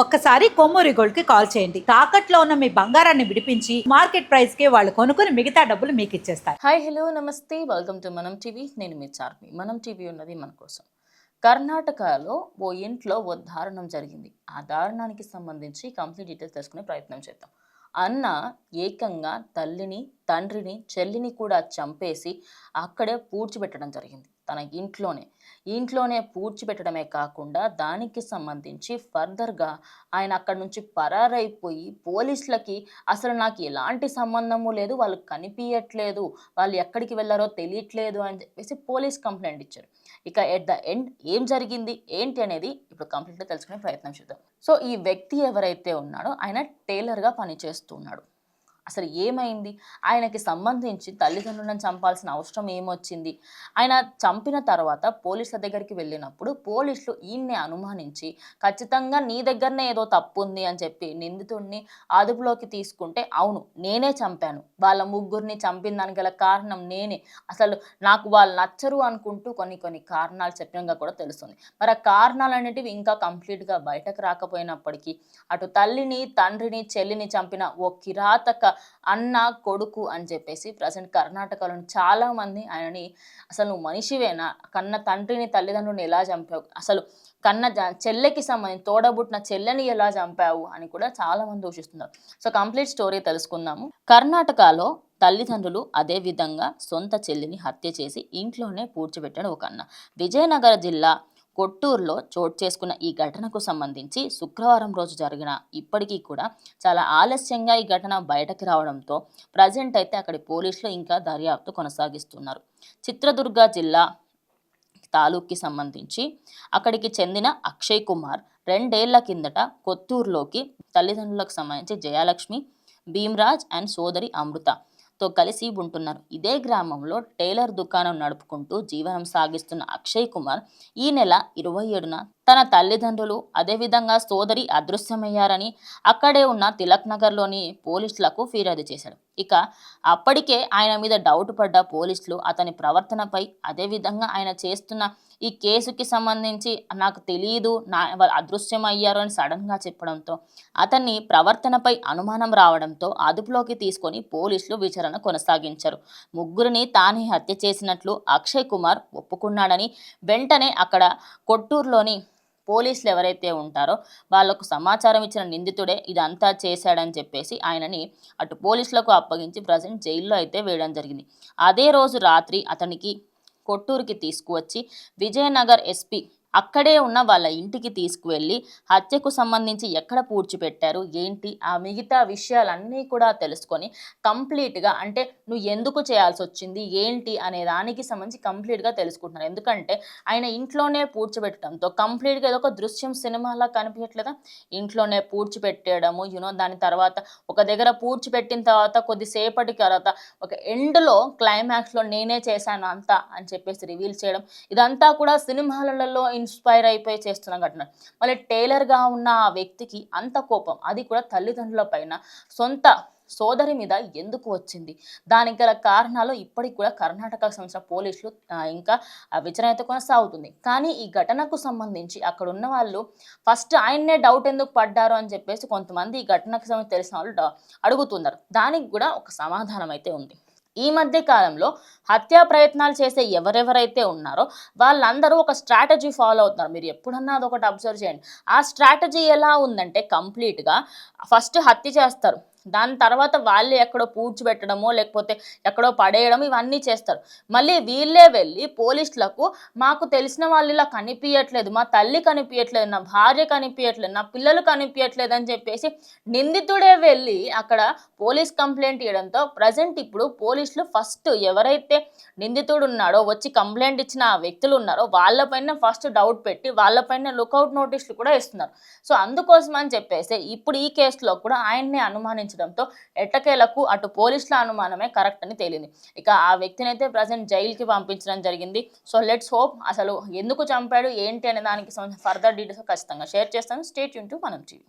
ఒక్కసారి కొమ్మూరి గోల్డ్ కి కాల్ చేయండి. తాకట్లో ఉన్న మీ బంగారాన్ని విడిపించి మార్కెట్ ప్రైస్ కి వాళ్ళు కొనుక్కుని మిగతా డబ్బులు మీకు ఇచ్చేస్తారు. హాయ్ హలో నమస్తే, వెల్కమ్ టు మనం టీవీ. నేను మీ చార్మి. మనం టీవీ ఉన్నది మన కోసం. కర్ణాటకలో ఓ ఇంట్లో ఓ దారుణం జరిగింది. ఆ దారుణానికి సంబంధించి కంప్లీట్ డీటెయిల్స్ తెలుసుకునే ప్రయత్నం చేద్దాం. అన్న ఏకంగా తల్లిని, తండ్రిని, చెల్లిని కూడా చంపేసి అక్కడే పూడ్చిపెట్టడం జరిగింది. తన ఇంట్లోనే పూడ్చిపెట్టడమే కాకుండా దానికి సంబంధించి ఫర్దర్గా ఆయన అక్కడి నుంచి పరారైపోయి పోలీసులకి అసలు నాకు ఎలాంటి సంబంధము లేదు, వాళ్ళు కనిపించట్లేదు, వాళ్ళు ఎక్కడికి వెళ్ళారో తెలియట్లేదు అని చెప్పేసి పోలీస్ కంప్లైంట్ ఇచ్చారు. ఇక ఎట్ ద ఎండ్ ఏం జరిగింది ఏంటి అనేది ఇప్పుడు కంప్లీట్గా తెలుసుకునే ప్రయత్నం చేద్దాం. సో ఈ వ్యక్తి ఎవరైతే ఉన్నాడో ఆయన టైలర్గా పనిచేస్తున్నాడు. అసలు ఏమైంది, ఆయనకి సంబంధించి తల్లిదండ్రులను చంపాల్సిన అవసరం ఏమొచ్చింది, ఆయన చంపిన తర్వాత పోలీసుల దగ్గరికి వెళ్ళినప్పుడు పోలీసులు ఈయన్ని అనుమానించి ఖచ్చితంగా నీ దగ్గరనే ఏదో తప్పు ఉంది అని చెప్పి నిందితుడిని అదుపులోకి తీసుకుంటే అవును నేనే చంపాను, వాళ్ళ ముగ్గురిని చంపిన దానికి గల కారణం నేనే, అసలు నాకు వాళ్ళు నచ్చరు అనుకుంటూ కొన్ని కారణాలు చెప్పినగా కూడా తెలుస్తుంది. మరి ఆ కారణాలు అనేటివి ఇంకా కంప్లీట్గా బయటకు రాకపోయినప్పటికీ అటు తల్లిని, తండ్రిని, చెల్లిని చంపిన ఓ కిరాతక అన్న కొడుకు అని చెప్పేసి ప్రజెంట్ కర్ణాటకలోని చాలా మంది ఆయనని అసలు నువ్వు మనిషివేనా, కన్న తండ్రిని, తల్లిదండ్రుని ఎలా చంపావు, అసలు కన్న చెల్లెకి సంబంధించి తోడబుట్టిన చెల్లెని ఎలా చంపావు అని కూడా చాలా మంది దూషిస్తున్నారు. సో కంప్లీట్ స్టోరీ తెలుసుకుందాము. కర్ణాటకలో తల్లిదండ్రులు అదే విధంగా సొంత చెల్లిని హత్య చేసి ఇంట్లోనే పూడ్చిపెట్టాడు ఒక అన్న. విజయనగర జిల్లా కొట్టూరులో చోటు చేసుకున్న ఈ ఘటనకు సంబంధించి శుక్రవారం రోజు జరిగిన ఇప్పటికీ కూడా చాలా ఆలస్యంగా ఈ ఘటన బయటకు రావడంతో ప్రజెంట్ అయితే అక్కడి పోలీసులు ఇంకా దర్యాప్తు కొనసాగిస్తున్నారు. చిత్రదుర్గ జిల్లా తాలూక్కి సంబంధించి అక్కడికి చెందిన అక్షయ్ కుమార్ 2 ఏళ్ల కిందట కొత్తూరులోకి తల్లిదండ్రులకు సంబంధించి జయలక్ష్మి, భీమ్రాజ్ అండ్ సోదరి అమృతతో కలిసి ఉంటున్నారు. ఇదే గ్రామంలో టైలర్ దుకాణం నడుపుకుంటూ జీవనం సాగిస్తున్న అక్షయ్ కుమార్ ఈ నెల 27న తన తల్లిదండ్రులు అదేవిధంగా సోదరి అదృశ్యమయ్యారని అక్కడే ఉన్న తిలక్ నగర్లోని పోలీసులకు ఫిర్యాదు చేశాడు. ఇక అప్పటికే ఆయన మీద డౌట్ పడ్డ పోలీసులు అతని ప్రవర్తనపై అదేవిధంగా ఆయన చేస్తున్న ఈ కేసుకి సంబంధించి నాకు తెలియదు, వాళ్ళు అదృశ్యమయ్యారు అని సడన్గా చెప్పడంతో అతన్ని ప్రవర్తనపై అనుమానం రావడంతో అదుపులోకి తీసుకొని పోలీసులు విచారణ కొనసాగించారు. ముగ్గురిని తానే హత్య చేసినట్లు అక్షయ్ కుమార్ ఒప్పుకున్నాడని వెంటనే అక్కడ కొట్టూరులోని పోలీసులు ఎవరైతే ఉంటారో వాళ్లకు సమాచారం ఇచ్చిన నిందితుడే ఇదంతా చేశాడని చెప్పేసి ఆయనని అటు పోలీసులకు అప్పగించి ప్రజెంట్ జైల్లో అయితే వేయడం జరిగింది. అదే రోజు రాత్రి అతనికి కొట్టూరుకి తీసుకువచ్చి విజయనగర్ ఎస్పీ అక్కడే ఉన్న వాళ్ళ ఇంటికి తీసుకువెళ్ళి హత్యకు సంబంధించి ఎక్కడ పూడ్చిపెట్టారు ఏంటి ఆ మిగతా విషయాలన్నీ కూడా తెలుసుకొని కంప్లీట్గా అంటే నువ్వు ఎందుకు చేయాల్సి వచ్చింది ఏంటి అనే దానికి సంబంధించి కంప్లీట్గా తెలుసుకుంటున్నారు. ఎందుకంటే ఆయన ఇంట్లోనే పూడ్చిపెట్టడంతో కంప్లీట్గా ఏదో ఒక దృశ్యం సినిమాలా కనిపించట్లేదా, ఇంట్లోనే పూడ్చిపెట్టేయడము దాని తర్వాత ఒక దగ్గర పూడ్చిపెట్టిన తర్వాత కొద్దిసేపటి తర్వాత ఒక ఎండ్లో క్లైమాక్స్లో నేనే చేశాను అంతా అని చెప్పేసి రివీల్ చేయడం, ఇదంతా కూడా సినిమాలలో ఇన్స్పైర్ అయిపోయి చేస్తున్న ఘటన. మళ్ళీ టైలర్గా ఉన్న ఆ వ్యక్తికి అంత కోపం, అది కూడా తల్లిదండ్రుల పైన, సొంత సోదరి మీద ఎందుకు వచ్చింది, దానికి గల కారణాలు ఇప్పటికి కూడా కర్ణాటకకు సంబంధించిన పోలీసులు ఇంకా విచారణ అయితే కొనసాగుతుంది. కానీ ఈ ఘటనకు సంబంధించి అక్కడ ఉన్న వాళ్ళు ఫస్ట్ ఆయన్నే డౌట్ ఎందుకు పడ్డారు అని చెప్పేసి కొంతమంది ఈ ఘటనకు సంబంధించి తెలిసిన వాళ్ళు అడుగుతున్నారు. దానికి కూడా ఒక సమాధానం అయితే ఉంది. ఈ మధ్య కాలంలో హత్యా ప్రయత్నాలు చేసే ఎవరెవరైతే ఉన్నారో వాళ్ళందరూ ఒక స్ట్రాటజీ ఫాలో అవుతున్నారు. మీరు ఎప్పుడన్నా అదొకటి అబ్జర్వ్ చేయండి. ఆ స్ట్రాటజీ ఎలా ఉందంటే కంప్లీట్గా ఫస్ట్ హత్య చేస్తారు, దాని తర్వాత వాళ్ళే ఎక్కడో పూడ్చిపెట్టడమో లేకపోతే ఎక్కడో పడేయడం ఇవన్నీ చేస్తారు. మళ్ళీ వీళ్ళే వెళ్ళి పోలీసులకు మాకు తెలిసిన వాళ్ళు ఇలా కనిపించట్లేదు, మా తల్లి కనిపించట్లేదు, నా భార్య కనిపించట్లేదు, నా పిల్లలు కనిపించట్లేదు అని చెప్పేసి నిందితుడే వెళ్ళి అక్కడ పోలీస్ కంప్లైంట్ ఇవ్వడంతో ప్రజెంట్ ఇప్పుడు పోలీసులు ఫస్ట్ ఎవరైతే నిందితుడు ఉన్నాడో వచ్చి కంప్లైంట్ ఇచ్చిన ఆ వ్యక్తులు ఉన్నారో వాళ్ళపైన ఫస్ట్ డౌట్ పెట్టి వాళ్ళపైన లుకౌట్ నోటీసులు కూడా ఇస్తున్నారు. సో అందుకోసం అని చెప్పేసి ఇప్పుడు ఈ కేసులో కూడా ఆయన్ని అనుమానించడంతో ఎట్టకేలకు అటు పోలీసుల అనుమానమే కరెక్ట్ అని తేలింది. ఇక ఆ వ్యక్తిని అయితే ప్రజెంట్ జైలుకి పంపించడం జరిగింది. సో లెట్స్ హోప్ అసలు ఎందుకు చంపాడు ఏంటి అనే దానికి ఫర్దర్ డీటెయిల్స్ ఖచ్చితంగా షేర్ చేస్తాను. స్టే ట్యూన్ టు మనం టీవీ.